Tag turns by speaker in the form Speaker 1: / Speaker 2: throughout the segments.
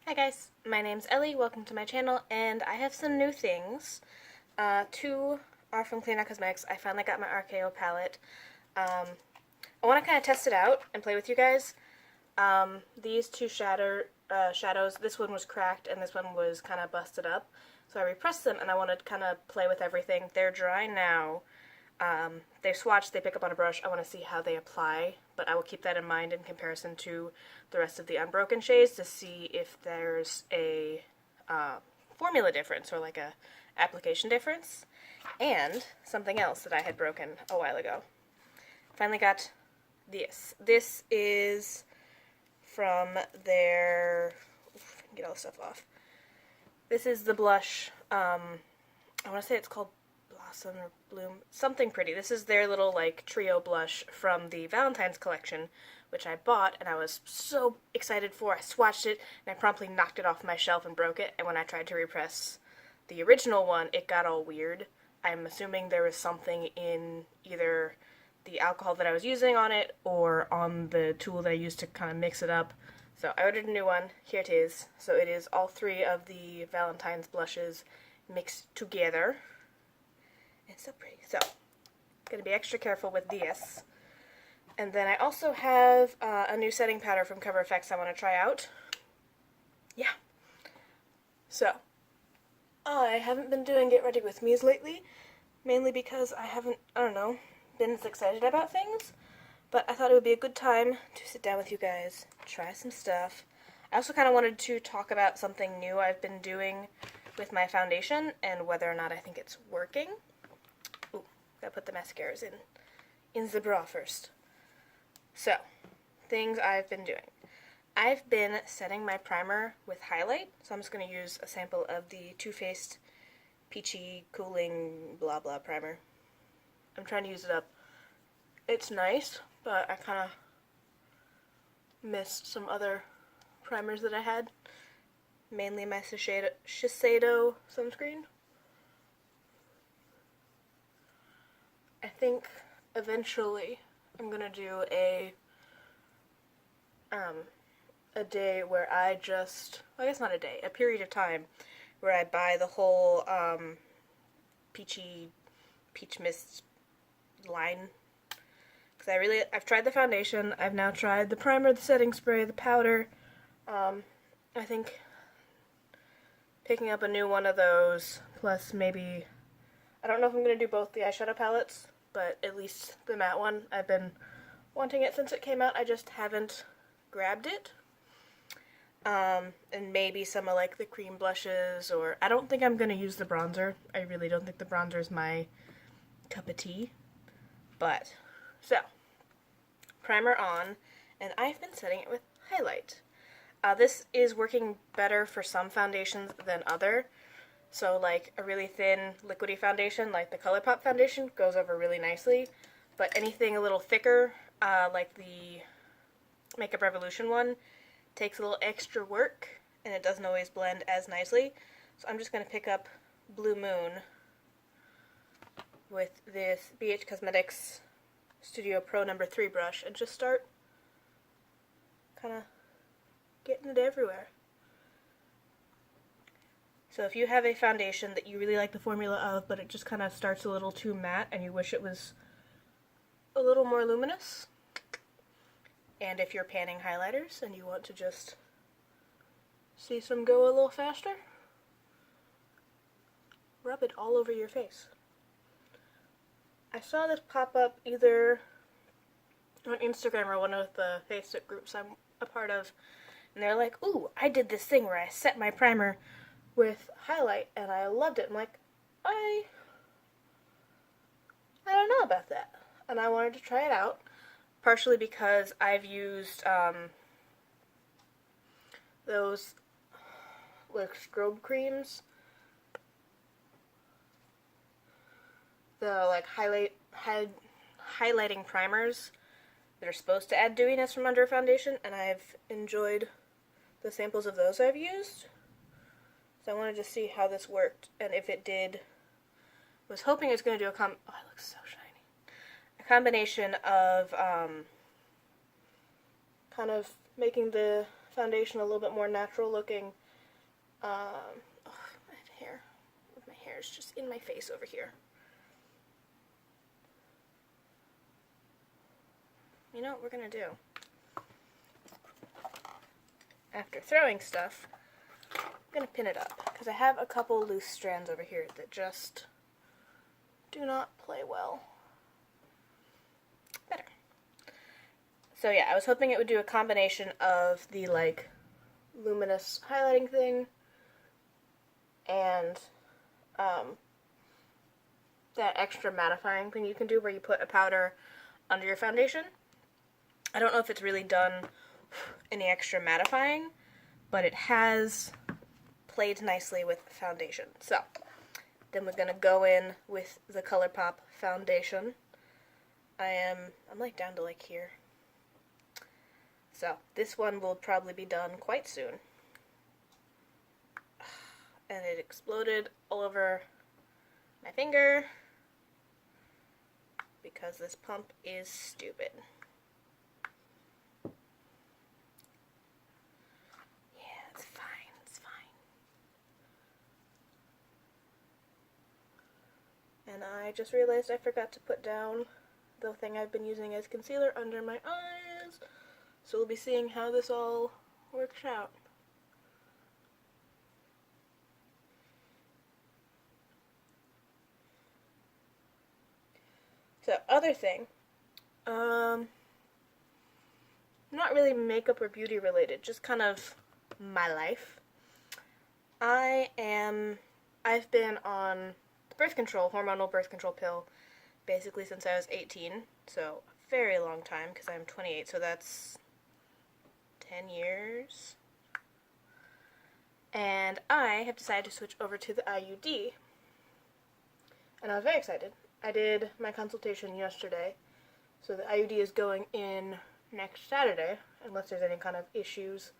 Speaker 1: Hi guys, my name's Ellie, welcome to my channel, and I have some new things. Two are from Clean Out Cosmetics. I finally got my Archeo palette. I want to kind of test it out and play with you guys. These two shadows, this one was cracked and this one was kind of busted up. So I repressed them and I want to kind of play with everything. They're dry now. They swatch, they pick up on a brush. I want to see how they apply, but I will keep that in mind in comparison to the rest of the unbroken shades to see if there's a formula difference or like a application difference. And something else that I had broken a while ago. Finally got this. This is from their... get all the stuff off. This is the blush, I want to say it's called Blossom or Bloom, something pretty. This is their little like trio blush from the Valentine's collection, which I bought and I was so excited for. I swatched it and I promptly knocked it off my shelf and broke it, and when I tried to repress the original one, it got all weird. I'm assuming there was something in either the alcohol that I was using on it or on the tool that I used to kind of mix it up. So I ordered a new one. Here it is. So it is all three of the Valentine's blushes mixed together. It's so pretty. So, gonna be extra careful with this. And then I also have a new setting powder from Cover FX I want to try out. Yeah. So, I haven't been doing Get Ready With Me's lately, mainly because I haven't, been as excited about things. But I thought it would be a good time to sit down with you guys, try some stuff. I also kind of wanted to talk about something new I've been doing with my foundation and whether or not I think it's working. Ooh, gotta put the mascaras in the bra first. So, things I've been doing. I've been setting my primer with highlight, so I'm just going to use a sample of the Too Faced Peachy Cooling Blah Blah Primer. I'm trying to use it up. It's nice, but I kind of missed some other primers that I had. Mainly my Shiseido sunscreen. I think eventually I'm gonna do a day where I just, well, I guess not a day, a period of time where I buy the whole peach mist line. Because I've tried the foundation, I've now tried the primer, the setting spray, the powder. I think picking up a new one of those, plus maybe, I don't know if I'm going to do both the eyeshadow palettes, but at least the matte one. I've been wanting it since it came out, I just haven't grabbed it. And maybe some of like the cream blushes, or I don't think I'm going to use the bronzer. I really don't think the bronzer is my cup of tea. But, so, primer on, and I've been setting it with highlight. This is working better for some foundations than other. So like a really thin liquidy foundation, like the ColourPop foundation, goes over really nicely. But anything a little thicker, like the Makeup Revolution one, takes a little extra work, and it doesn't always blend as nicely. So I'm just going to pick up Blue Moon with this BH Cosmetics Studio Pro No. 3 brush and just start kind of getting it everywhere. So if you have a foundation that you really like the formula of, but it just kind of starts a little too matte and you wish it was a little more luminous, and if you're panning highlighters and you want to just see some go a little faster, rub it all over your face. I saw this pop up either on Instagram or one of the Facebook groups I'm a part of, and they're like, ooh, I did this thing where I set my primer with highlight and I loved it. I'm like, I don't know about that. And I wanted to try it out, partially because I've used those like strobe creams, the like highlighting primers that are supposed to add dewiness from under a foundation, and I've enjoyed the samples of those I've used. So I wanted to see how this worked, and if it did, was hoping it was going to do oh, it looks so shiny. A combination of kind of making the foundation a little bit more natural looking. Oh, I have hair. My hair is just in my face over here. You know what we're gonna do? After throwing stuff, I'm gonna pin it up, because I have a couple loose strands over here that just do not play well. Better. So yeah, I was hoping it would do a combination of the, like, luminous highlighting thing and that extra mattifying thing you can do where you put a powder under your foundation. I don't know if it's really done any extra mattifying, but it has played nicely with foundation. So, then we're gonna go in with the ColourPop foundation. I'm like down to like here. So, this one will probably be done quite soon. And it exploded all over my finger because this pump is stupid. And I just realized I forgot to put down the thing I've been using as concealer under my eyes. So we'll be seeing how this all works out. So, other thing. Not really makeup or beauty related, just kind of my life. I've been on birth control, hormonal birth control pill, basically since I was 18, so a very long time, because I'm 28, so that's 10 years. And I have decided to switch over to the IUD, and I was very excited. I did my consultation yesterday, so the IUD is going in next Saturday, unless there's any kind of issues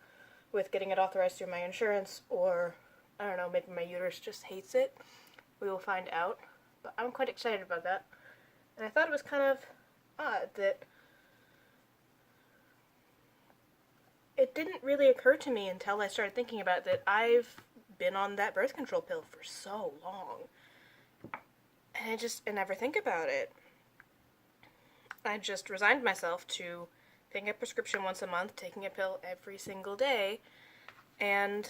Speaker 1: with getting it authorized through my insurance, or, I don't know, maybe my uterus just hates it. We will find out, but I'm quite excited about that. And I thought it was kind of odd that it didn't really occur to me until I started thinking about it that I've been on that birth control pill for so long. And I never think about it. I just resigned myself to taking a prescription once a month, taking a pill every single day, and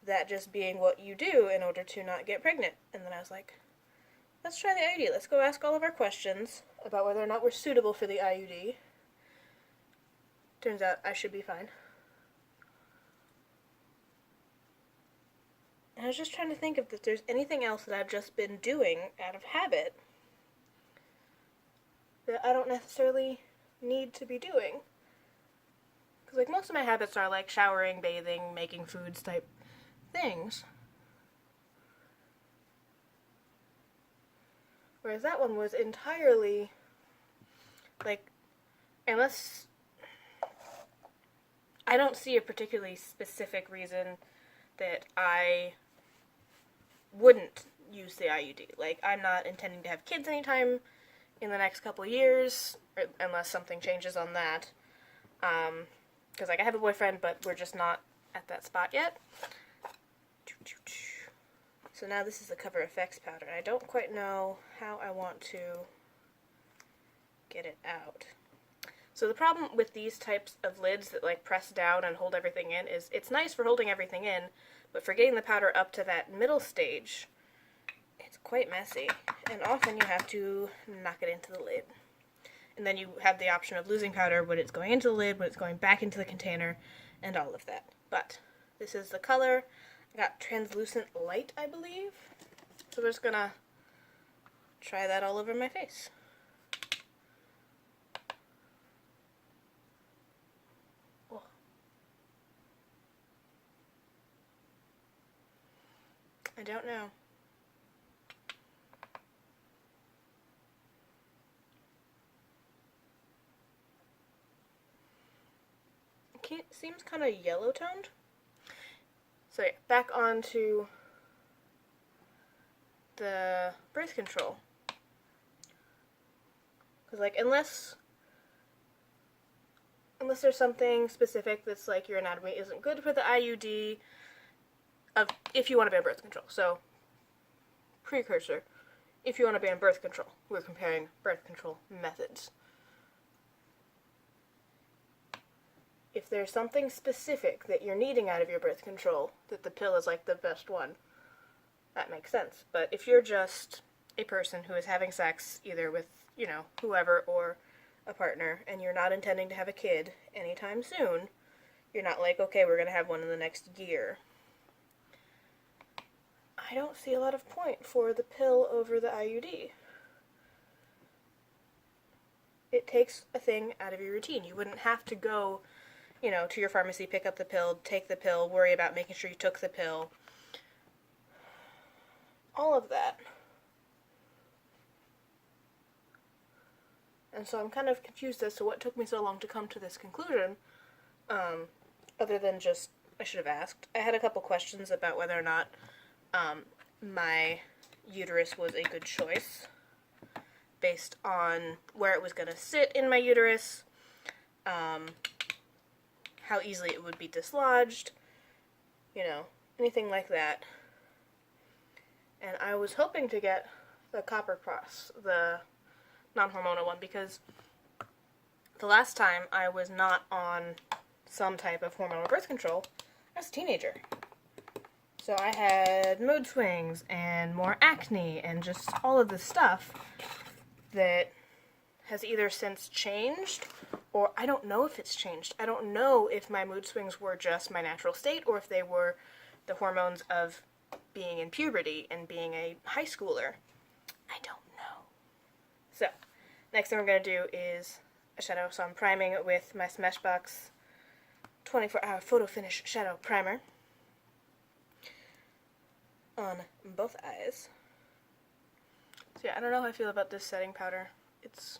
Speaker 1: that just being what you do in order to not get pregnant. And then I was like, let's try the IUD. Let's go ask all of our questions about whether or not we're suitable for the IUD. Turns out I should be fine. And I was just trying to think if there's anything else that I've just been doing out of habit that I don't necessarily need to be doing. Because, like, most of my habits are, like, showering, bathing, making foods type things. Whereas that one was entirely, like, unless I don't see a particularly specific reason that I wouldn't use the IUD. Like, I'm not intending to have kids anytime in the next couple of years, unless something changes on that. Because, like, I have a boyfriend, but we're just not at that spot yet. So now this is the Cover FX powder, and I don't quite know how I want to get it out. So the problem with these types of lids that, like, press down and hold everything in is it's nice for holding everything in, but for getting the powder up to that middle stage, it's quite messy, and often you have to knock it into the lid. And then you have the option of losing powder when it's going into the lid, when it's going back into the container, and all of that. But this is the color. I got translucent light, I believe. So we're just gonna try that all over my face. Oh. I don't know. It seems kind of yellow toned. So yeah, back onto the birth control. Because, like, unless unless there's something specific that's like your anatomy isn't good for the IUD, if you want to ban birth control. So, precursor, if you want to ban birth control, we're comparing birth control methods. If there's something specific that you're needing out of your birth control, that the pill is like the best one, that makes sense. But if you're just a person who is having sex either with, whoever or a partner, and you're not intending to have a kid anytime soon, you're not like, okay, we're going to have one in the next year. I don't see a lot of point for the pill over the IUD. It takes a thing out of your routine. You wouldn't have to go, to your pharmacy, pick up the pill, take the pill, worry about making sure you took the pill. All of that. And so I'm kind of confused as to what took me so long to come to this conclusion, other than just, I should have asked. I had a couple questions about whether or not my uterus was a good choice, based on where it was going to sit in my uterus, how easily it would be dislodged, anything like that. And I was hoping to get the copper cross, the non-hormonal one, because the last time I was not on some type of hormonal birth control, I was a teenager. So I had mood swings and more acne and just all of this stuff that has either since changed, or I don't know if it's changed. I don't know if my mood swings were just my natural state or if they were the hormones of being in puberty and being a high schooler. I don't know. So, next thing we're going to do is a shadow. So I'm priming it with my Smashbox 24-hour photo finish shadow primer on both eyes. So yeah, I don't know how I feel about this setting powder. It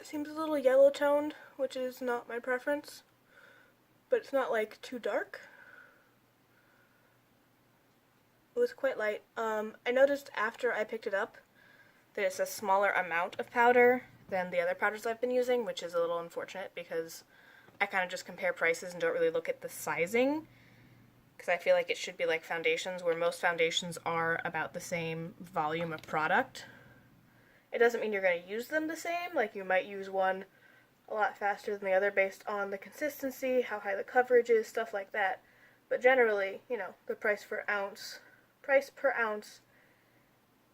Speaker 1: seems a little yellow toned, which is not my preference, but it's not like too dark. It was quite light. I noticed after I picked it up that it's a smaller amount of powder than the other powders I've been using, which is a little unfortunate because I kind of just compare prices and don't really look at the sizing, because I feel like it should be like foundations, where most foundations are about the same volume of product. It doesn't mean you're going to use them the same, like you might use one a lot faster than the other based on the consistency, how high the coverage is, stuff like that. But generally, the price per ounce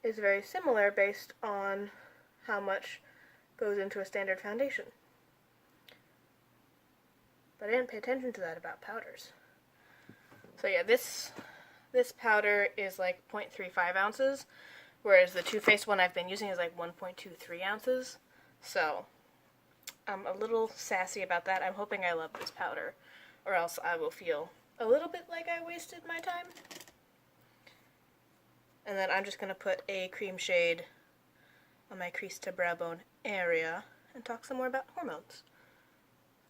Speaker 1: is very similar based on how much goes into a standard foundation. But I didn't pay attention to that about powders. So yeah, this powder is like 0.35 ounces, whereas the Too Faced one I've been using is like 1.23 ounces. So I'm a little sassy about that. I'm hoping I love this powder, or else I will feel a little bit like I wasted my time. And then I'm just going to put a cream shade on my crease to brow bone area and talk some more about hormones.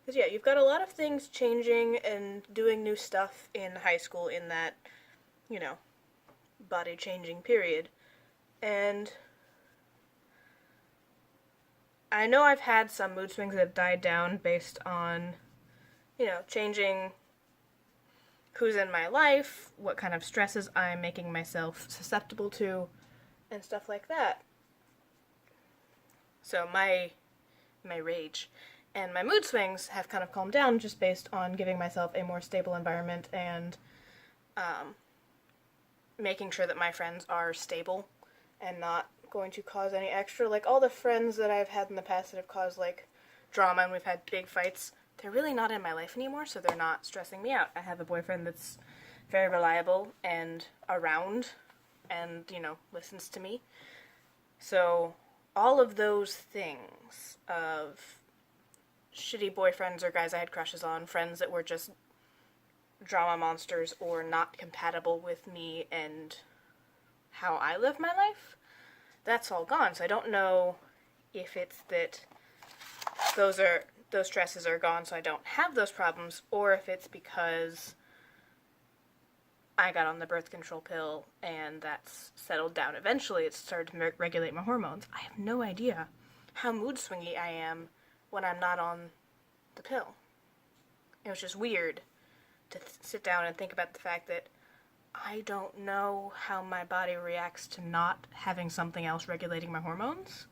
Speaker 1: Because yeah, you've got a lot of things changing and doing new stuff in high school in that, body changing period. And I know I've had some mood swings that have died down based on, changing who's in my life, what kind of stresses I'm making myself susceptible to, and stuff like that. So my rage and my mood swings have kind of calmed down just based on giving myself a more stable environment and making sure that my friends are stable and not going to cause any extra. Like, all the friends that I've had in the past that have caused, like, drama and we've had big fights, they're really not in my life anymore, so they're not stressing me out. I have a boyfriend that's very reliable and around and, listens to me. So all of those things of shitty boyfriends or guys I had crushes on, friends that were just drama monsters or not compatible with me and how I live my life, that's all gone. So I don't know if it's that those stresses are gone so I don't have those problems, or if it's because I got on the birth control pill and that's settled down. Eventually it started to regulate my hormones. I have no idea how mood swingy I am when I'm not on the pill. It was just weird to sit down and think about the fact that I don't know how my body reacts to not having something else regulating my hormones.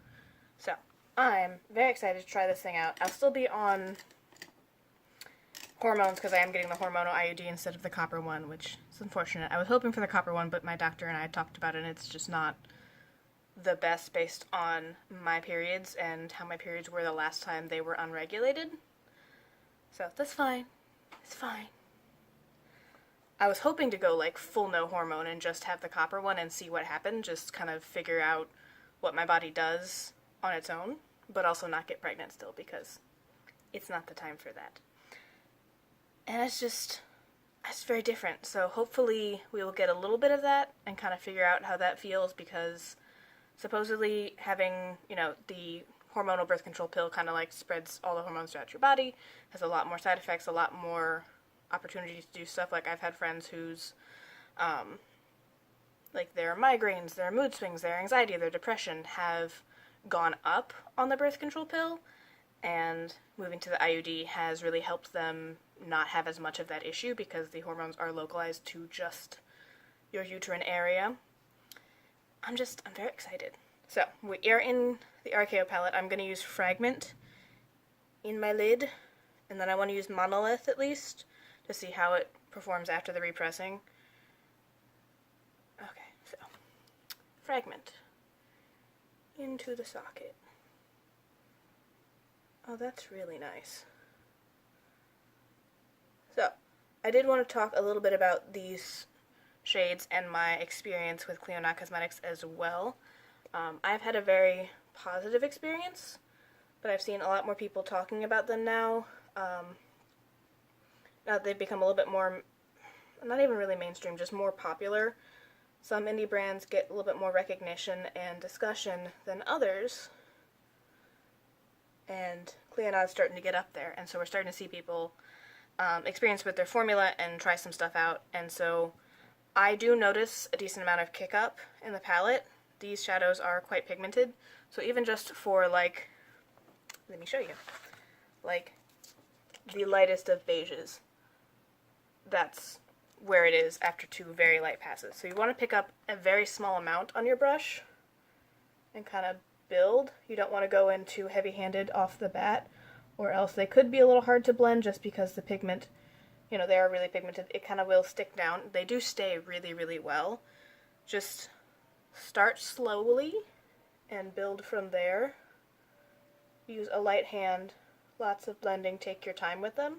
Speaker 1: So, I'm very excited to try this thing out. I'll still be on hormones because I am getting the hormonal IUD instead of the copper one, which is unfortunate. I was hoping for the copper one, but my doctor and I talked about it, and it's just not the best based on my periods and how my periods were the last time they were unregulated. So, that's fine. It's fine. I was hoping to go like full no hormone and just have the copper one and see what happened, just kind of figure out what my body does on its own, but also not get pregnant still because it's not the time for that. And it's very different. So hopefully we will get a little bit of that and kind of figure out how that feels, because supposedly having, the hormonal birth control pill kind of like spreads all the hormones throughout your body, has a lot more side effects, a lot more opportunities to do stuff. Like I've had friends whose, like their migraines, their mood swings, their anxiety, their depression have gone up on the birth control pill, and moving to the IUD has really helped them not have as much of that issue because the hormones are localized to just your uterine area. I'm very excited. So, we are in the Archeo palette. I'm going to use Fragment in my lid, and then I want to use Monolith at least to see how it performs after the repressing. Okay, so Fragment into the socket. Oh, that's really nice. So, I did want to talk a little bit about these shades and my experience with Cleo Cosmetics as well. I've had a very positive experience, but I've seen a lot more people talking about them now. Now they've become a little bit more, not even really mainstream, just more popular. Some indie brands get a little bit more recognition and discussion than others, and Cleo is starting to get up there, and so we're starting to see people experience with their formula and try some stuff out, and so I do notice a decent amount of kick up in the palette. These shadows are quite pigmented, so even just for like, let me show you, like the lightest of beiges, that's where it is after 2 very light passes. So you want to pick up a very small amount on your brush and kind of build. You don't want to go in too heavy-handed off the bat, or else they could be a little hard to blend just because the pigment, they are really pigmented. It kind of will stick down. They do stay really, really well. Just start slowly and build from there. Use a light hand, lots of blending, take your time with them.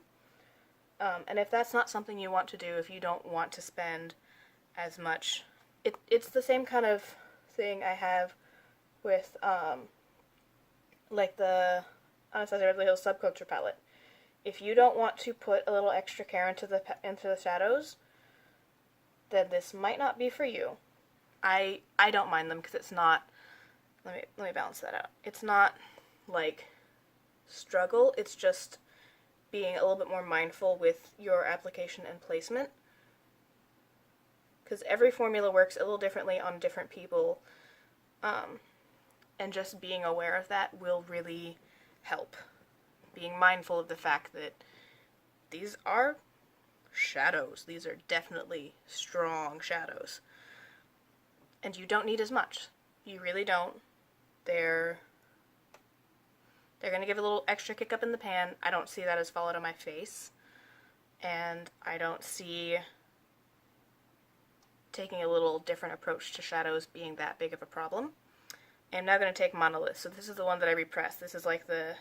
Speaker 1: And if that's not something you want to do, if you don't want to spend as much, it's the same kind of thing I have with like the Anastasia Beverly Hills Subculture palette. If you don't want to put a little extra care into the shadows, then this might not be for you. I don't mind them because it's not, let me balance that out. It's not like struggle, it's just being a little bit more mindful with your application and placement, because every formula works a little differently on different people, and just being aware of that will really help. Being mindful of the fact that these are shadows. These are definitely strong shadows. And you don't need as much. You really don't. They're going to give a little extra kick up in the pan. I don't see that as followed on my face. And I don't see taking a little different approach to shadows being that big of a problem. I'm now going to take Monolith. So this is the one that I repressed. This is like the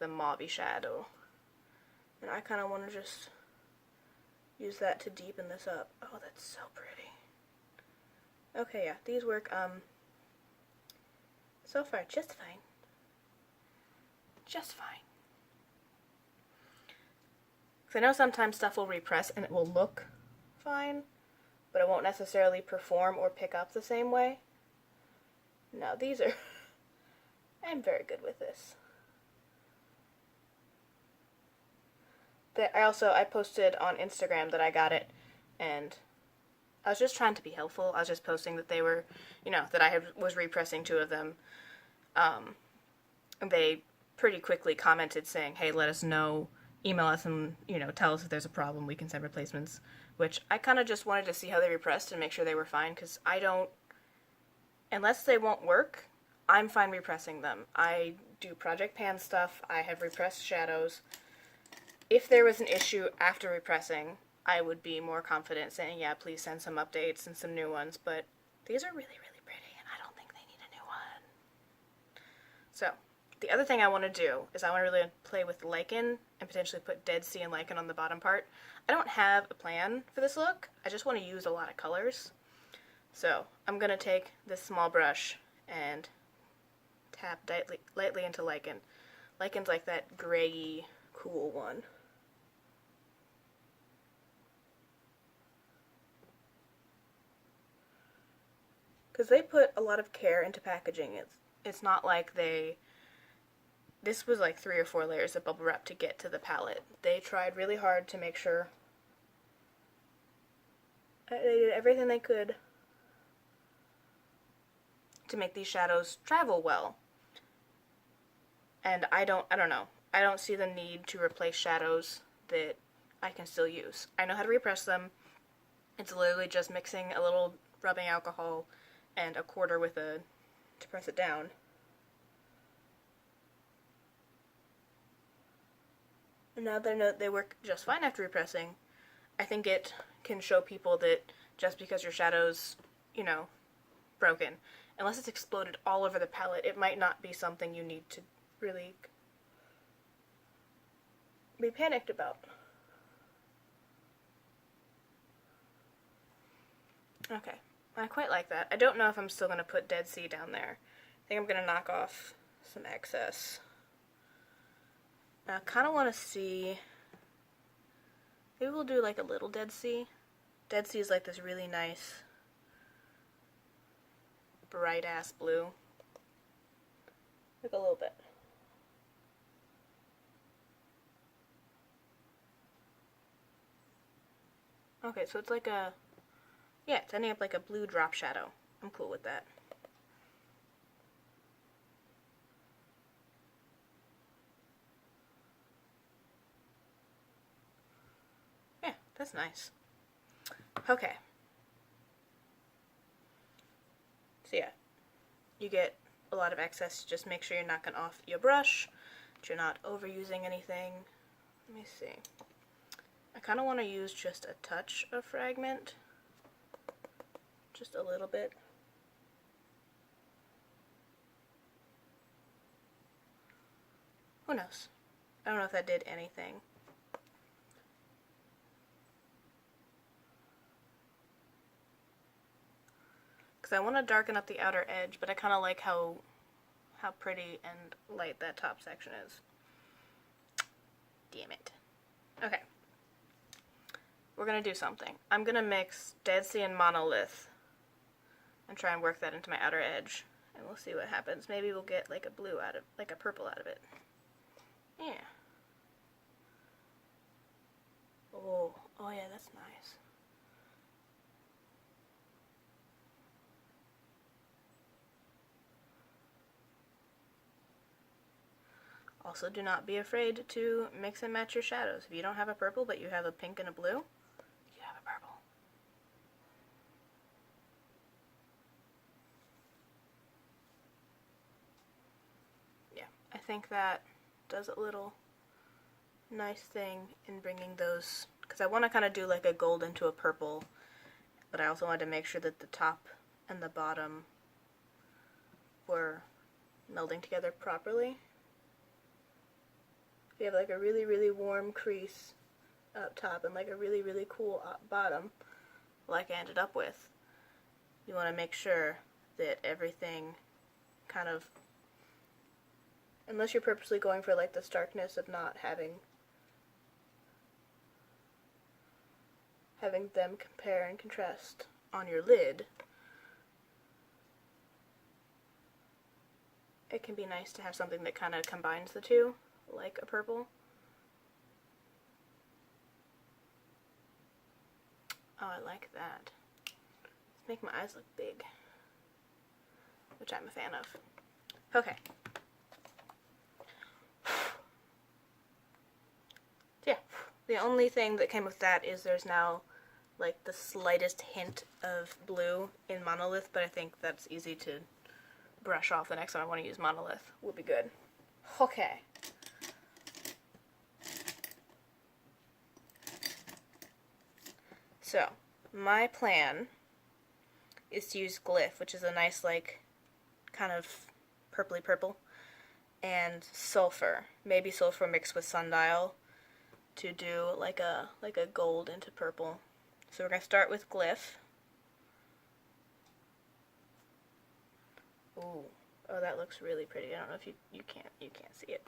Speaker 1: mauve-y shadow. And I kind of want to just use that to deepen this up. Oh, that's so pretty. Okay, yeah, these work, so far just fine. Just fine. Because I know sometimes stuff will repress and it will look fine, but it won't necessarily perform or pick up the same way. No, these are... I'm very good with this. I posted on Instagram that I got it, and I was just trying to be helpful. I was just posting that they were, that I was repressing 2 of them. they pretty quickly commented saying, hey, let us know, email us and, tell us if there's a problem, we can send replacements, which I kind of just wanted to see how they repressed and make sure they were fine, because I don't, unless they won't work, I'm fine repressing them. I do Project Pan stuff, I have repressed shadows. If there was an issue after repressing, I would be more confident saying, yeah, please send some updates and some new ones, but these are really, really pretty, and I don't think they need a new one. So, the other thing I want to do is I want to really play with lichen and potentially put Dead Sea and lichen on the bottom part. I don't have a plan for this look, I just want to use a lot of colors. So, I'm going to take this small brush and tap lightly into lichen. Lichen's like that grayy, cool one. Because they put a lot of care into packaging. It's not like this was like 3 or 4 layers of bubble wrap to get to the palette. They tried really hard to make sure they did everything they could to make these shadows travel well. And I don't know. I don't see the need to replace shadows that I can still use. I know how to repress them. It's literally just mixing a little rubbing alcohol and a quarter to press it down. And now they work just fine after repressing. I think it can show people that just because your shadow's, broken, unless it's exploded all over the palette, it might not be something you need to really be panicked about. Okay, I quite like that. I don't know if I'm still going to put Dead Sea down there. I think I'm going to knock off some excess. Now, I kind of want to see, maybe we'll do like a little Dead Sea. Dead Sea is like this really nice, bright ass blue. Like a little bit. Okay, so it's like it's ending up like a blue drop shadow. I'm cool with that. Yeah, that's nice. Okay. So yeah, you get a lot of excess. Just make sure you're knocking off your brush, that you're not overusing anything. Let me see. I kind of want to use just a touch of fragment. Just a little bit. Who knows? I don't know if that did anything. Because I want to darken up the outer edge, but I kind of like how pretty and light that top section is. Damn it. Okay. We're going to do something. I'm going to mix Dead Sea and Monolith and try and work that into my outer edge. And we'll see what happens. Maybe we'll get like a blue out of, like a purple out of it. Yeah. Oh yeah, that's nice. Also, do not be afraid to mix and match your shadows. If you don't have a purple, but you have a pink and a blue, you have a purple. Yeah, I think that does a little nice thing in bringing those, because I want to kind of do like a gold into a purple, but I also wanted to make sure that the top and the bottom were melding together properly. If you have like a really, really warm crease up top and like a really, really cool bottom, like I ended up with, you want to make sure that everything kind of, unless you're purposely going for like the starkness of not having them compare and contrast on your lid, it can be nice to have something that kind of combines the two, like a purple. Oh, I like that. Let's make my eyes look big, which I'm a fan of. Okay. Yeah, the only thing that came with that is there's now like the slightest hint of blue in Monolith, but I think that's easy to brush off the next time I want to use Monolith. Will be good. Okay. So, my plan is to use Glyph, which is a nice, like, kind of purpley purple, and Sulfur. Maybe Sulfur mixed with Sundial to do like a gold into purple. So we're going to start with Glyph. Ooh. Oh, that looks really pretty. I don't know if you can't see it.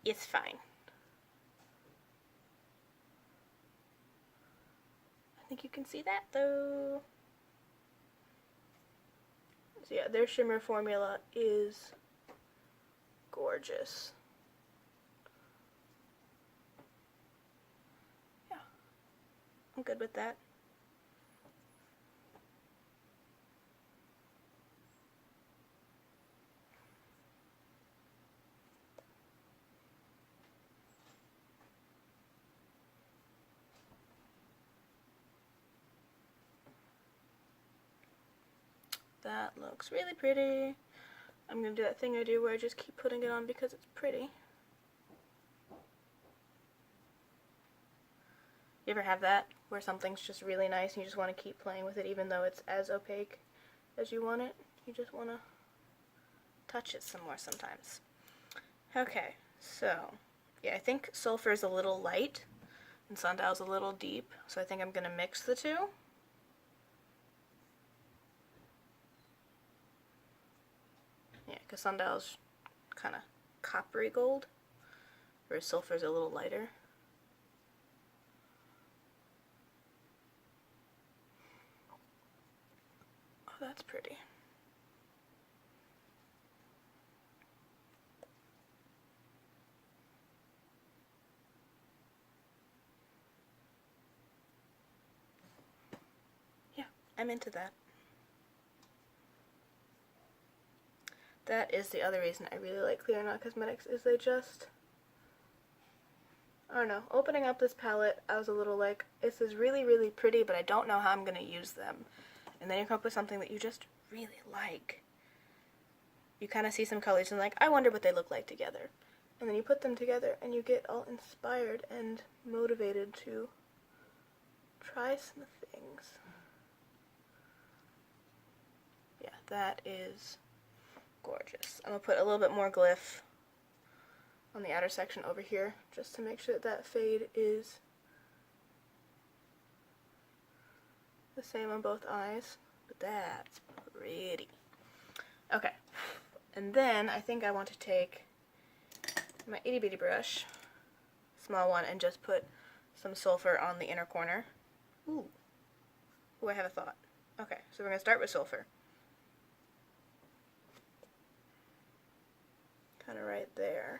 Speaker 1: It's fine. I think you can see that though. So yeah, their shimmer formula is gorgeous. Yeah, I'm good with that. That looks really pretty. I'm going to do that thing I do where I just keep putting it on because it's pretty. You ever have that where something's just really nice and you just want to keep playing with it even though it's as opaque as you want it? You just want to touch it some more sometimes. Okay, so yeah, I think Sulfur is a little light and Sundial's a little deep, so I think I'm going to mix the two. Yeah, because Sundial's kind of coppery gold, whereas Sulfur's a little lighter. Oh, that's pretty. Yeah, I'm into that. That is the other reason I really like Clear Not Cosmetics, is they just, I don't know, opening up this palette, I was a little like, this is really, really pretty, but I don't know how I'm going to use them. And then you come up with something that you just really like. You kind of see some colors and like, I wonder what they look like together. And then you put them together and you get all inspired and motivated to try some things. Yeah, that is gorgeous. I'm going to put a little bit more Glyph on the outer section over here just to make sure that fade is the same on both eyes. But that's pretty. Okay, and then I think I want to take my itty bitty brush, small one, and just put some Sulfur on the inner corner. Ooh, I have a thought. Okay, so we're going to start with Sulfur. Kind of right there.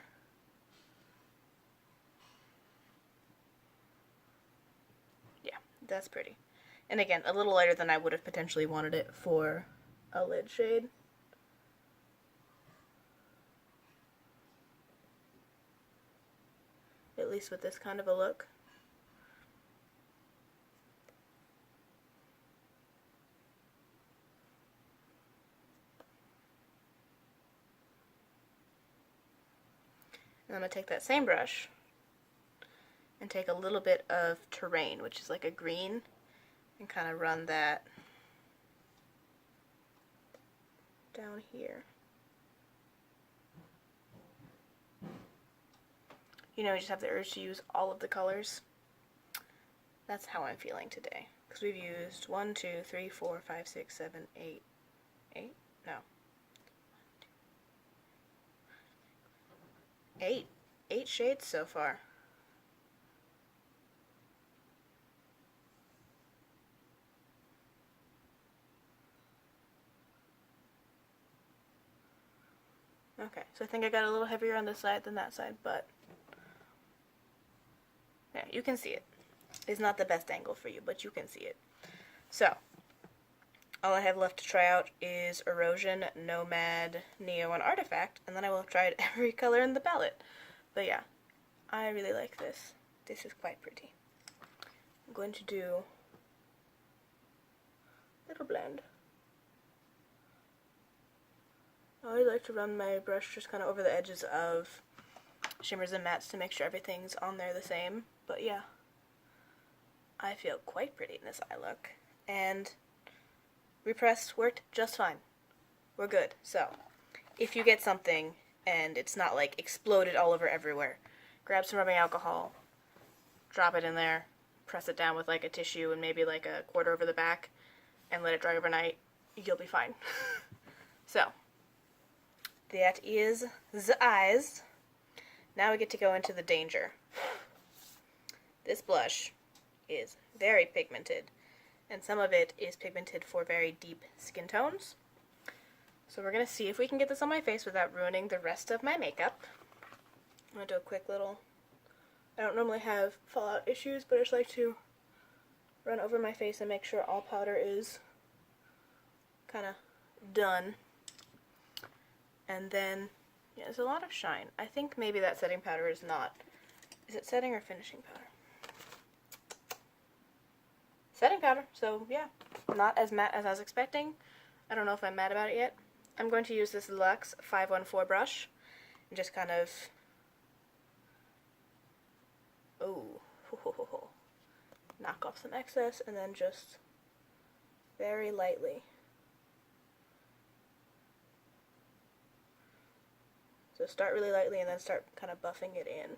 Speaker 1: Yeah, that's pretty. And again, a little lighter than I would have potentially wanted it for a lid shade. At least with this kind of a look. And I'm going to take that same brush and take a little bit of Terrain, which is like a green, and kind of run that down here. You know, you just have the urge to use all of the colors. That's how I'm feeling today. Because we've used 1, 2, 3, 4, 5, 6, 7, 8. 8? No. 8. 8 shades so far. Okay, so I think I got a little heavier on this side than that side, but yeah, you can see it. It's not the best angle for you, but you can see it. So, all I have left to try out is Erosion, Nomad, Neo, and Artifact, and then I will have tried every color in the palette. But yeah, I really like this. This is quite pretty. I'm going to do a little blend. I always like to run my brush just kind of over the edges of shimmers and mattes to make sure everything's on there the same. But yeah, I feel quite pretty in this eye look. And repress worked just fine. We're good. So, if you get something and it's not like exploded all over everywhere, grab some rubbing alcohol, drop it in there, press it down with like a tissue and maybe like a quarter over the back, and let it dry overnight. You'll be fine. So, that is the eyes. Now we get to go into the danger. This blush is very pigmented, and some of it is pigmented for very deep skin tones. So we're going to see if we can get this on my face without ruining the rest of my makeup. I'm going to do a quick little... I don't normally have fallout issues, but I just like to run over my face and make sure all powder is kind of done. And then, yeah, there's a lot of shine. I think maybe that setting powder is not... Is it setting or finishing powder? Setting powder, so yeah, not as matte as I was expecting. I don't know if I'm mad about it yet. I'm going to use this Luxe 514 brush and just kind of, knock off some excess and then just very lightly. So start really lightly and then start kind of buffing it in.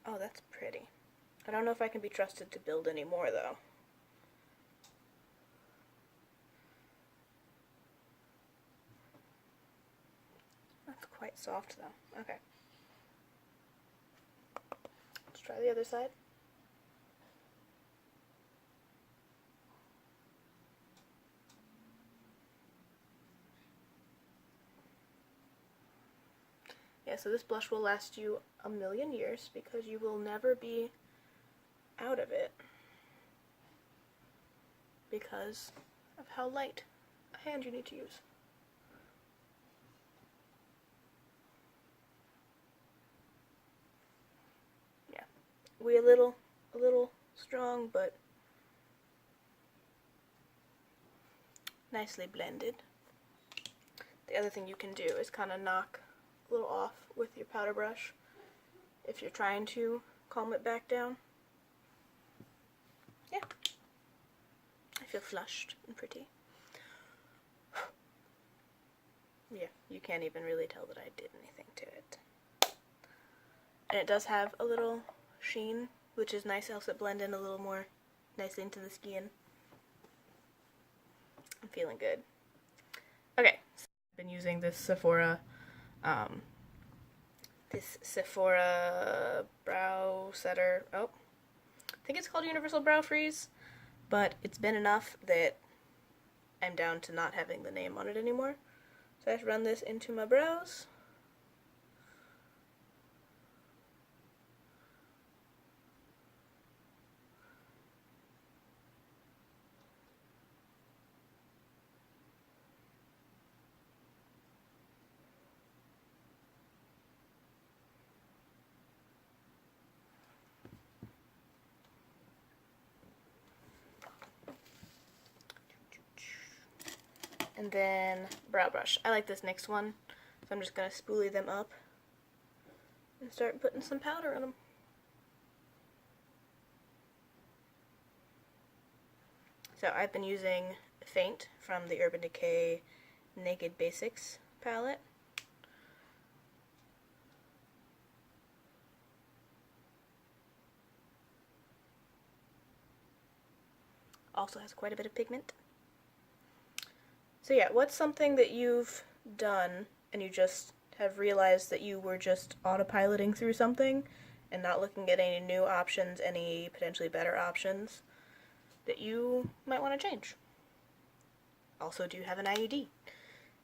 Speaker 1: Oh, that's pretty. I don't know if I can be trusted to build any more though. That's quite soft though. Okay. Let's try the other side. Yeah, so this blush will last you a million years because you will never be out of it because of how light a hand you need to use. Yeah, we a little strong, but nicely blended. The other thing you can do is kind of knock a little off with your powder brush if you're trying to calm it back down. Yeah, I feel flushed and pretty. Yeah, you can't even really tell that I did anything to it. And it does have a little sheen, which is nice. It helps it blend in a little more nicely into the skin. I'm feeling good. Okay, so I've been using this Sephora brow setter. Oh, I think it's called Universal Brow Freeze, but it's been enough that I'm down to not having the name on it anymore. So I have to run this into my brows. And then brow brush. I like this next one, so I'm just going to spoolie them up and start putting some powder in them. So I've been using Faint from the Urban Decay Naked Basics palette. Also has quite a bit of pigment. So yeah, what's something that you've done and you just have realized that you were just autopiloting through something and not looking at any new options, any potentially better options that you might want to change? Also, do you have an IUD?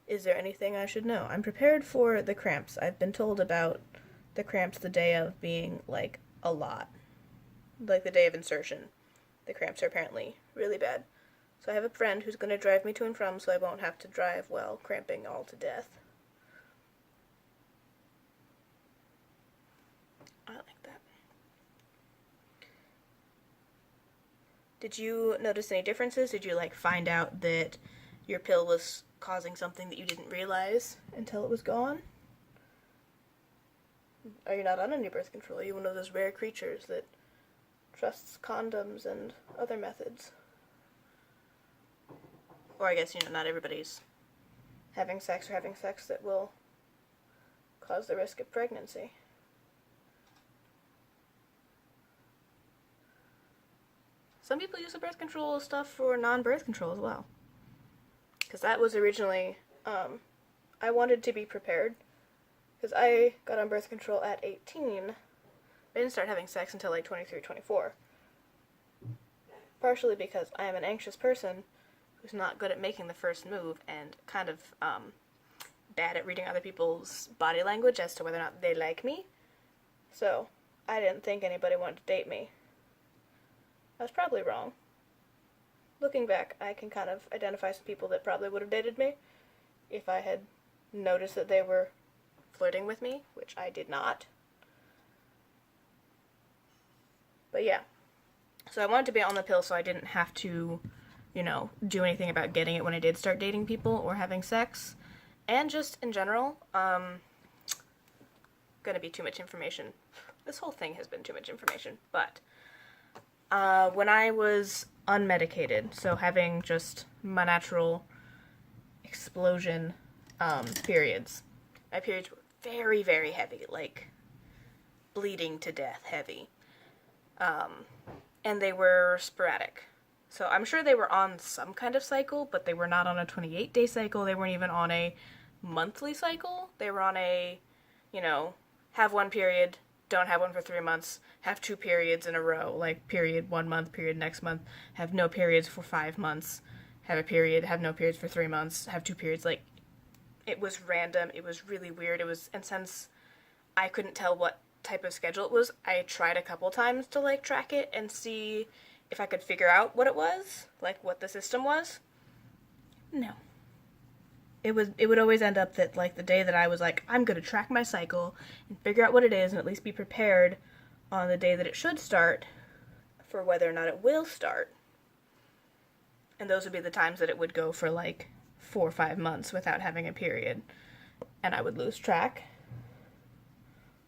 Speaker 1: Is there anything I should know? I'm prepared for the cramps. I've been told about the cramps the day of being, like, a lot. Like the day of insertion. The cramps are apparently really bad. So I have a friend who's going to drive me to and from so I won't have to drive while cramping all to death. Did you notice any differences? Did you, like, find out that your pill was causing something that you didn't realize until it was gone? Are you not on any birth control? Are you one of those rare creatures that trusts condoms and other methods? Or I guess, not everybody's having sex that will cause the risk of pregnancy. Some people use the birth control stuff for non-birth control as well. Because that was originally, I wanted to be prepared. Because I got on birth control at 18. I didn't start having sex until like 23, 24. Partially because I am an anxious person who's not good at making the first move and kind of bad at reading other people's body language as to whether or not they like me. So I didn't think anybody wanted to date me. I was probably wrong. Looking back, I can kind of identify some people that probably would have dated me if I had noticed that they were flirting with me, which I did not. But yeah. So I wanted to be on the pill so I didn't have to, do anything about getting it when I did start dating people or having sex. And just in general, gonna be too much information. This whole thing has been too much information, but when I was unmedicated, so having just my natural explosion periods, my periods were very, very heavy, like bleeding to death heavy. And they were sporadic. So I'm sure they were on some kind of cycle, but they were not on a 28-day cycle. They weren't even on a monthly cycle. They were on a, have one period, don't have one for 3 months, have 2 periods in a row, like period 1 month, period next month, have no periods for 5 months, have a period, have no periods for 3 months, have 2 periods. Like, it was random. It was really weird. And since I couldn't tell what type of schedule it was, I tried a couple times to, like, track it and see if I could figure out what it was, like, what the system was. No. It would always end up that, like, the day that I was like, I'm going to track my cycle and figure out what it is and at least be prepared on the day that it should start for whether or not it will start. And those would be the times that it would go for, like, 4 or 5 months without having a period. And I would lose track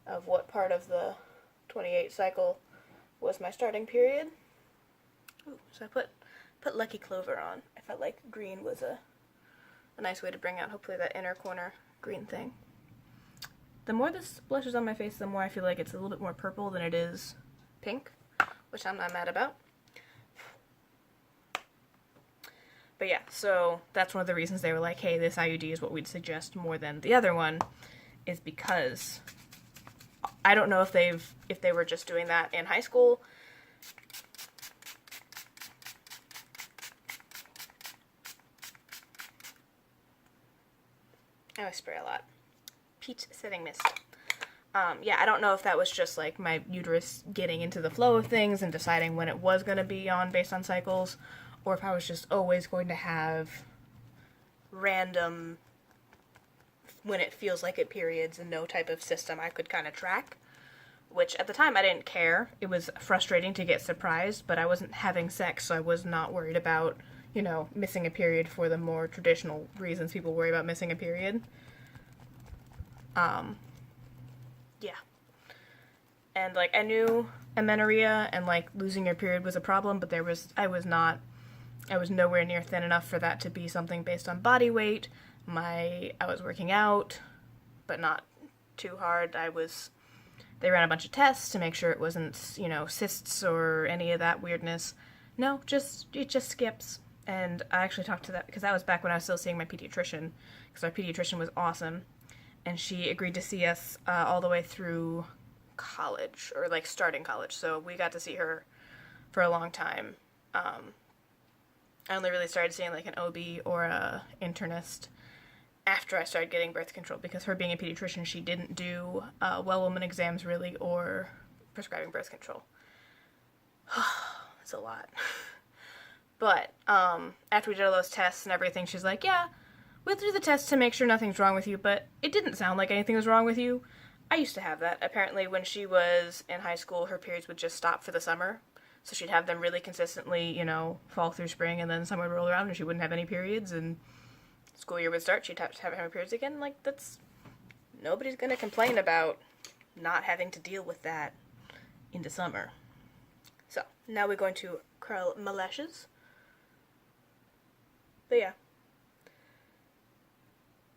Speaker 1: of what part of the 28 cycle was my starting period. Ooh, so I put Lucky Clover on. I felt like green was a nice way to bring out, hopefully, that inner corner green thing. The more this blushes on my face, the more I feel like it's a little bit more purple than it is pink, which I'm not mad about. But yeah, so that's one of the reasons they were like, hey, this IUD is what we'd suggest more than the other one, is because I don't know if they were just doing that in high school. I always spray a lot. Peach setting mist. Yeah, I don't know if that was just like my uterus getting into the flow of things and deciding when it was going to be on based on cycles, or if I was just always going to have random when it feels like it periods and no type of system I could kind of track, which at the time I didn't care. It was frustrating to get surprised, but I wasn't having sex, so I was not worried about, missing a period for the more traditional reasons people worry about missing a period. Yeah. And, like, I knew amenorrhea and, like, losing your period was a problem, but I was nowhere near thin enough for that to be something based on body weight. I was working out, but not too hard. They ran a bunch of tests to make sure it wasn't, cysts or any of that weirdness. No, it just skips. And I actually talked to that, because that was back when I was still seeing my pediatrician, because our pediatrician was awesome, and she agreed to see us all the way through college, or, like, starting college, so we got to see her for a long time. I only really started seeing, like, an OB or a internist after I started getting birth control, because her being a pediatrician, she didn't do well woman exams, really, or prescribing birth control. It's a lot. But after we did all those tests and everything, she's like, yeah, we'll do the test to make sure nothing's wrong with you, but it didn't sound like anything was wrong with you. I used to have that. Apparently, when she was in high school, her periods would just stop for the summer. So she'd have them really consistently, you know, fall through spring, and then summer would roll around and she wouldn't have any periods, and school year would start, she'd have to have her periods again. Like, that's... Nobody's gonna complain about not having to deal with that into summer. So, now we're going to curl my lashes. But yeah.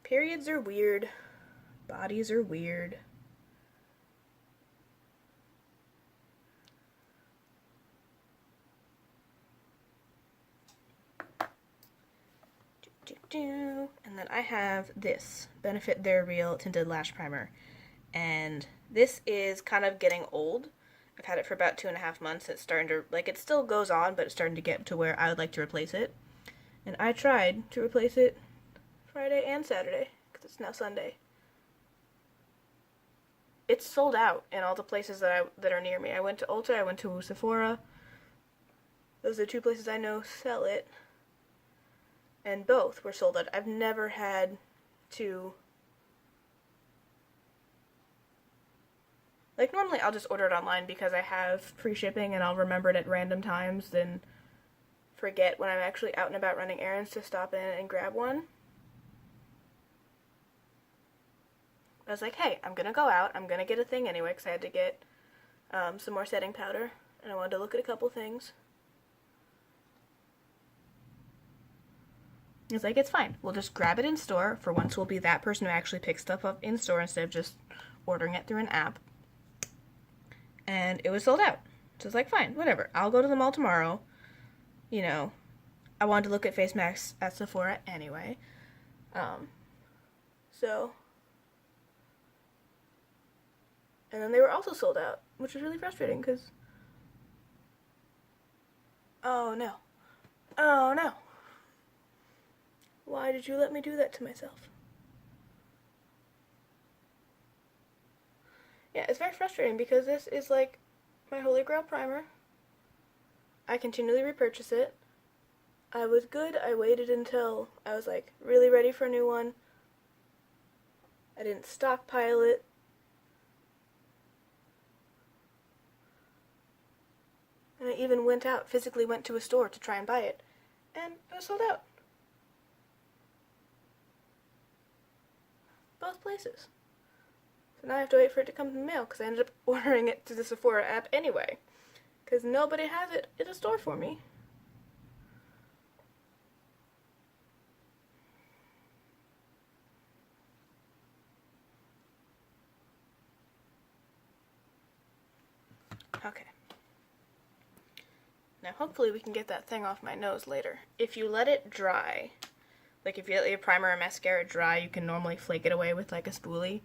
Speaker 1: Periods are weird. Bodies are weird. And then I have this Benefit They're Real Tinted Lash Primer. And this is kind of getting old. I've had it for about 2.5 months. It's starting to, like, it still goes on, but it's starting to get to where I would like to replace it. And I tried to replace it Friday and Saturday, because it's now Sunday. It's sold out in all the places that are near me. I went to Ulta, I went to Sephora. Those are the 2 places I know sell it. And both were sold out. I've never had to... Like, normally I'll just order it online because I have free shipping and I'll remember it at random times, then forget when I'm actually out and about running errands to stop in and grab one. I was like, hey, I'm gonna go out, I'm gonna get a thing anyway, because I had to get some more setting powder, and I wanted to look at a couple things. It's like, it's fine. We'll just grab it in store. For once, we'll be that person who actually picks stuff up in store instead of just ordering it through an app. And it was sold out. So it's like, fine, whatever. I'll go to the mall tomorrow. You know, I wanted to look at face masks at Sephora anyway. So... And then they were also sold out, which was really frustrating because... Oh no. Oh no. Why did you let me do that to myself? Yeah, it's very frustrating because this is like my Holy Grail primer. I continually repurchase it. I was good. I waited until I was like really ready for a new one. I didn't stockpile it. And I even physically went to a store to try and buy it. And it was sold out. Both places. So now I have to wait for it to come in the mail because I ended up ordering it through the Sephora app anyway. Because nobody has it in a store for me. Okay. Now hopefully we can get that thing off my nose later. If you let it dry, like if you let your primer or mascara dry, you can normally flake it away with like a spoolie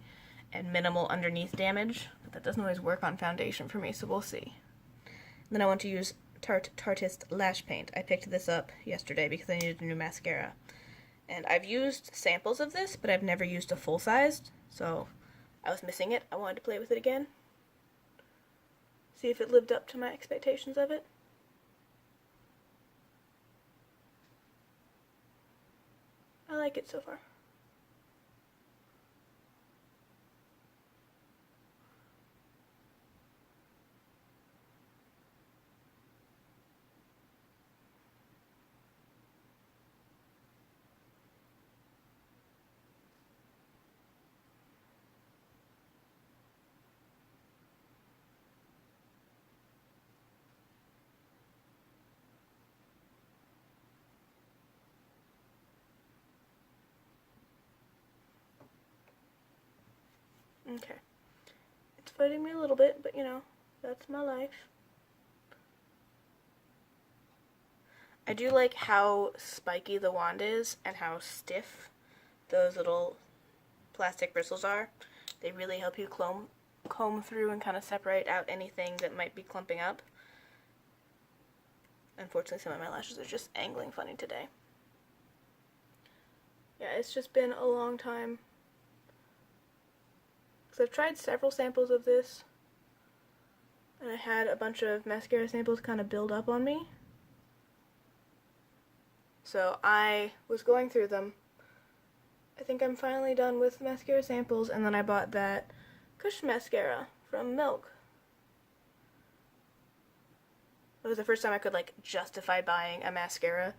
Speaker 1: and minimal underneath damage, but that doesn't always work on foundation for me, so we'll see. And then I want to use Tarteist Lash Paint. I picked this up yesterday because I needed a new mascara. And I've used samples of this, but I've never used a full-sized, so I was missing it. I wanted to play with it again. See if it lived up to my expectations of it. I like it so far. Okay. It's fighting me a little bit, but you know, that's my life. I do like how spiky the wand is and how stiff those little plastic bristles are. They really help you comb through and kind of separate out anything that might be clumping up. Unfortunately, some of my lashes are just angling funny today. Yeah, it's just been a long time. So I've tried several samples of this, and I had a bunch of mascara samples kind of build up on me. So I was going through them. I think I'm finally done with mascara samples, and then I bought that Kush mascara from Milk. It was the first time I could, like, justify buying a mascara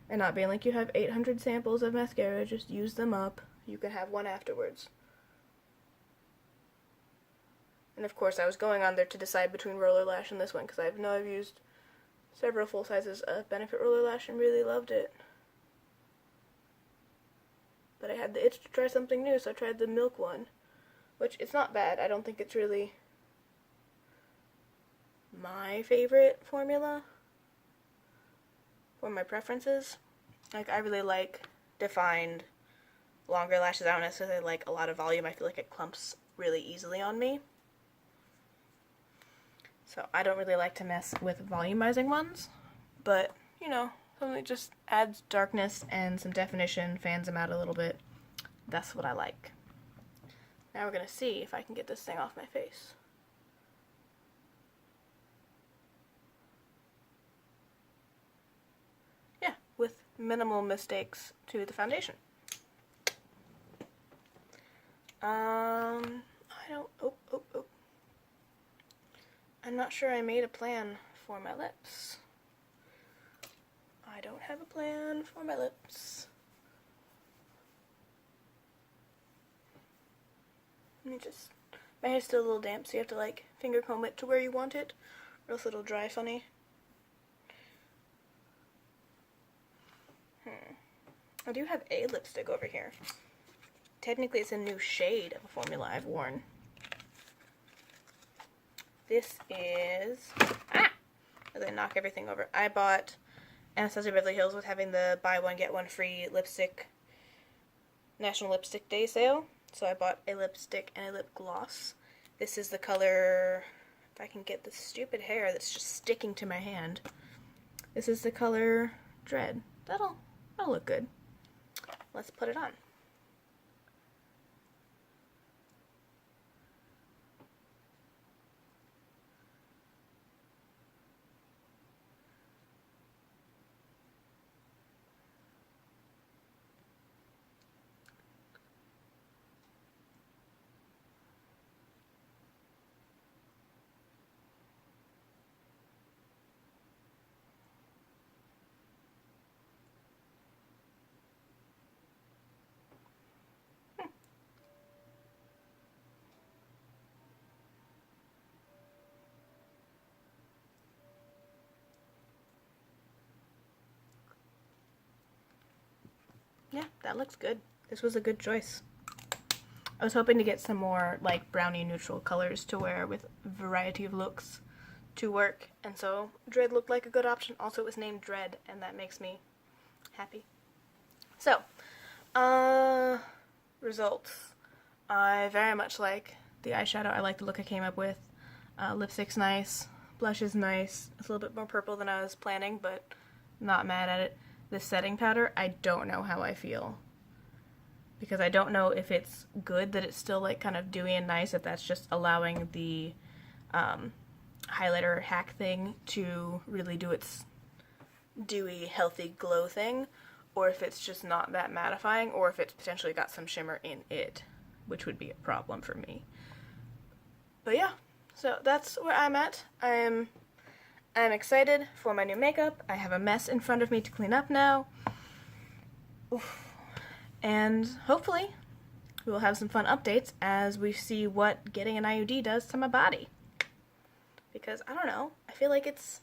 Speaker 1: and not being like, you have 800 samples of mascara, just use them up. You can have one afterwards. And of course, I was going on there to decide between Roller Lash and this one, because I know I've used several full sizes of Benefit Roller Lash and really loved it. But I had the itch to try something new, so I tried the Milk one, which it's not bad. I don't think it's really my favorite formula for my preferences. Like, I really like defined, longer lashes. I don't necessarily like a lot of volume. I feel like it clumps really easily on me. So I don't really like to mess with volumizing ones, but, you know, something that just adds darkness and some definition, fans them out a little bit. That's what I like. Now we're going to see if I can get this thing off my face. Yeah, with minimal mistakes to the foundation. I'm not sure I made a plan for my lips. I don't have a plan for my lips. Let me just, my hair's still a little damp, so you have to, like, finger comb it to where you want it, or else it'll dry funny. I do have a lipstick over here. Technically, it's a new shade of a formula I've worn. This is, as I knock everything over, I bought Anastasia Beverly Hills was having the buy one get one free lipstick National Lipstick Day sale, so I bought a lipstick and a lip gloss. This is the color, if I can get this stupid hair that's just sticking to my hand, this is the color Dread. That'll look good. Let's put it on. Yeah, that looks good. This was a good choice. I was hoping to get some more, like, brownie neutral colors to wear with a variety of looks to work, and so Dread looked like a good option. Also, it was named Dread, and that makes me happy. So, results. I very much like the eyeshadow. I like the look I came up with. Lipstick's nice. Blush is nice. It's a little bit more purple than I was planning, but not mad at it. This setting powder, I don't know how I feel. Because I don't know if it's good that it's still, like, kind of dewy and nice, if that's just allowing the highlighter hack thing to really do its dewy, healthy glow thing, or if it's just not that mattifying, or if it's potentially got some shimmer in it, which would be a problem for me. But yeah, so that's where I'm at. I'm excited for my new makeup. I have a mess in front of me to clean up now. Oof. And hopefully we will have some fun updates as we see what getting an IUD does to my body. Because, I don't know, I feel like it's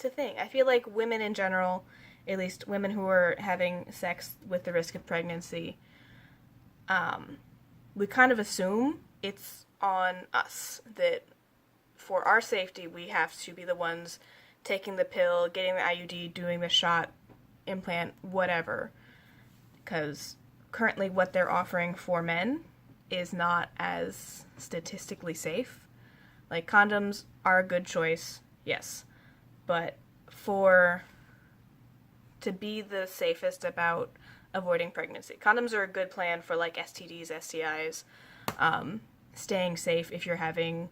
Speaker 1: a thing. I feel like women in general, at least women who are having sex with the risk of pregnancy, we kind of assume it's on us, that for our safety we have to be the ones taking the pill, getting the IUD, doing the shot, implant, whatever. Because currently what they're offering for men is not as statistically safe. Like, condoms are a good choice, yes, but to be the safest about avoiding pregnancy, condoms are a good plan for, like, STDs, STIs, staying safe if you're having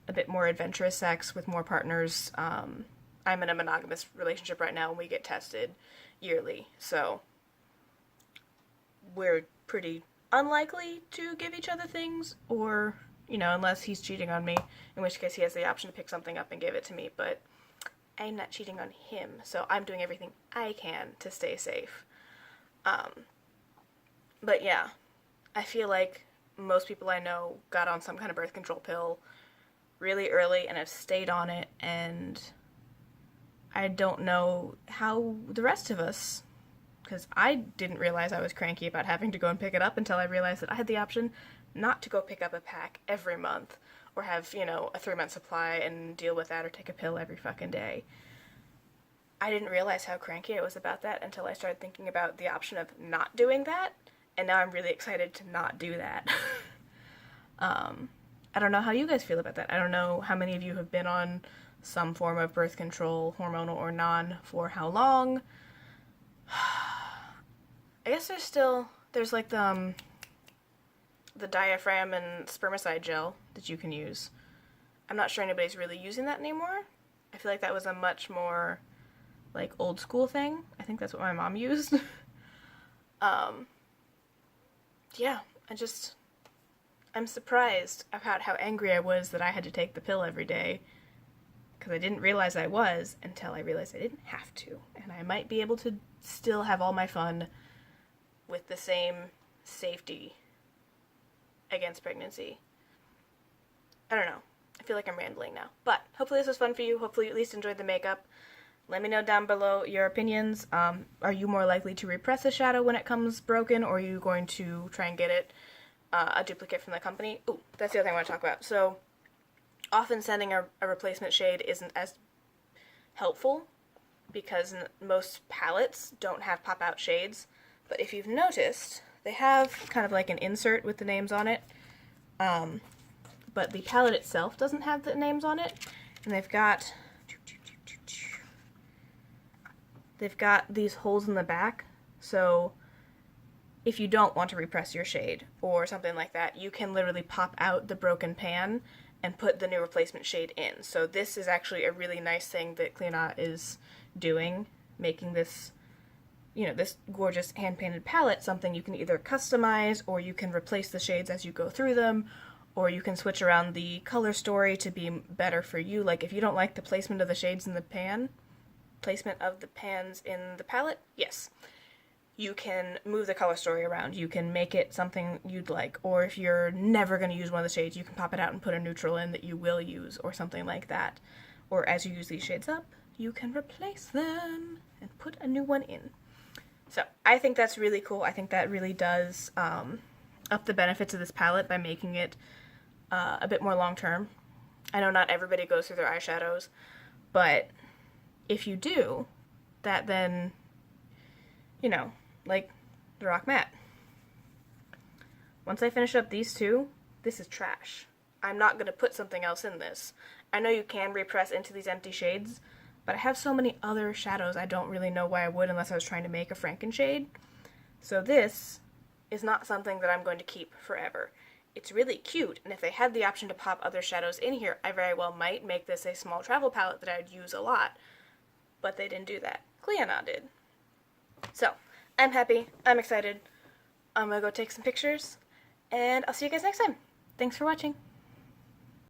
Speaker 1: a bit more adventurous sex with more partners. I'm in a monogamous relationship right now, and we get tested yearly, so we're pretty unlikely to give each other things, or, you know, unless he's cheating on me, in which case he has the option to pick something up and give it to me, but I'm not cheating on him, so I'm doing everything I can to stay safe. But yeah, I feel like most people I know got on some kind of birth control pill really early and have stayed on it, and I don't know how the rest of us, because I didn't realize I was cranky about having to go and pick it up until I realized that I had the option not to go pick up a pack every month or have, you know, a 3-month supply and deal with that or take a pill every fucking day. I didn't realize how cranky I was about that until I started thinking about the option of not doing that, and now I'm really excited to not do that. I don't know how you guys feel about that. I don't know how many of you have been on some form of birth control, hormonal or non, for how long. I guess there's like the diaphragm and spermicide gel that you can use. I'm not sure anybody's really using that anymore. I feel like that was a much more, like, old school thing. I think that's what my mom used. Yeah, I'm surprised about how angry I was that I had to take the pill every day, because I didn't realize I was until I realized I didn't have to, and I might be able to still have all my fun with the same safety against pregnancy. I don't know. I feel like I'm rambling now, but hopefully this was fun for you. Hopefully you at least enjoyed the makeup. Let me know down below your opinions. Are you more likely to repress a shadow when it comes broken, or are you going to try and get it a duplicate from the company? Ooh, that's the other thing I want to talk about. So, often sending a replacement shade isn't as helpful because most palettes don't have pop-out shades. But if you've noticed, they have kind of like an insert with the names on it. But the palette itself doesn't have the names on it. And they've got these holes in the back, so if you don't want to repress your shade or something like that, you can literally pop out the broken pan and put the new replacement shade in. So this is actually a really nice thing that Clionadh is doing, making this, you know, this gorgeous hand-painted palette something you can either customize, or you can replace the shades as you go through them, or you can switch around the color story to be better for you. Like, if you don't like the placement of the shades in the pan, placement of the pans in the palette, yes, you can move the color story around. You can make it something you'd like, or if you're never going to use one of the shades, you can pop it out and put a neutral in that you will use, or something like that. Or as you use these shades up, you can replace them and put a new one in. So I think that's really cool. I think that really does up the benefits of this palette by making it a bit more long-term. I know not everybody goes through their eyeshadows, but if you do, that then, you know, like the Rock Matte. Once I finish up these two, this is trash. I'm not going to put something else in this. I know you can repress into these empty shades, but I have so many other shadows I don't really know why I would unless I was trying to make a Frankenshade. So this is not something that I'm going to keep forever. It's really cute, and if they had the option to pop other shadows in here, I very well might make this a small travel palette that I'd use a lot. But they didn't do that. Clionadh did. So, I'm happy. I'm excited. I'm gonna go take some pictures, and I'll see you guys next time. Thanks for watching.